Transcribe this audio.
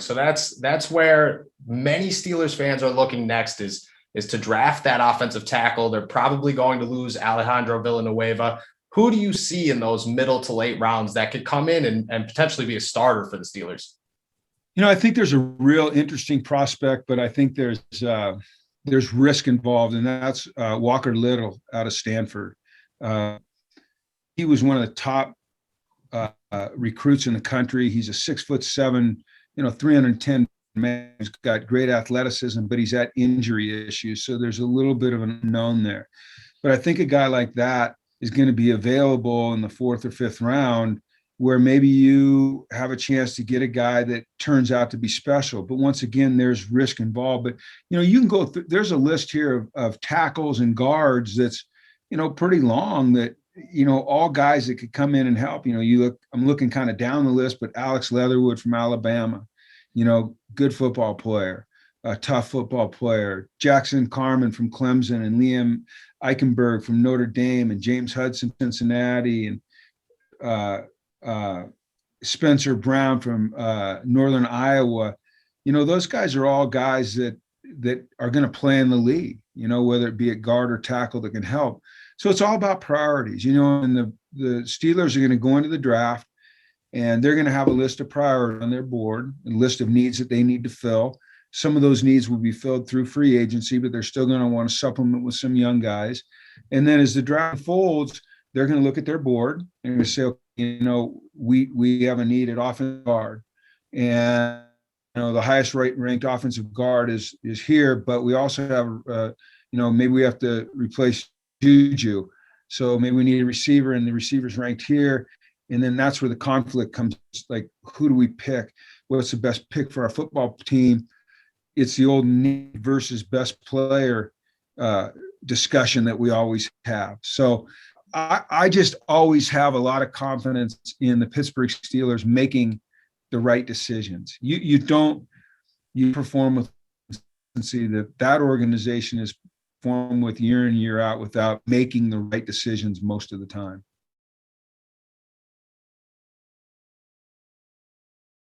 So that's where many Steelers fans are looking next is to draft that offensive tackle. They're probably going to lose Alejandro Villanueva. Who do you see in those middle to late rounds that could come in and potentially be a starter for the Steelers? I think there's a real interesting prospect, but I think there's risk involved, and that's Walker Little out of Stanford. He was one of the top recruits in the country. He's a 6'7", 310 man. He's got great athleticism, but he's had injury issues, so there's a little bit of an unknown there. But I think a guy like that is going to be available in the 4th or 5th round, where maybe you have a chance to get a guy that turns out to be special. But once again, there's risk involved. But, you can go through, there's a list here of tackles and guards that's, pretty long, that, all guys that could come in and help. I'm looking kind of down the list, but Alex Leatherwood from Alabama, good football player, a tough football player. Jackson Carman from Clemson, and Liam Eichenberg from Notre Dame, and James Hudson, Cincinnati, and Spencer Brown from Northern Iowa. Those guys are all guys that are going to play in the league, whether it be at guard or tackle, that can help. So it's all about priorities, and the Steelers are going to go into the draft, and they're going to have a list of priorities on their board, a list of needs that they need to fill. Some of those needs will be filled through free agency, but they're still going to want to supplement with some young guys. And then as the draft unfolds, they're going to look at their board and going to say, okay, we have a need at offensive guard, and the highest ranked offensive guard is here, but we also have maybe we have to replace Juju, so maybe we need a receiver, and the receiver's ranked here. And then that's where the conflict comes, like, who do we pick? What's the best pick for our football team? It's the old need versus best player discussion that we always have. So I just always have a lot of confidence in the Pittsburgh Steelers making the right decisions. You perform with consistency that organization is performed with year in, year out without making the right decisions most of the time.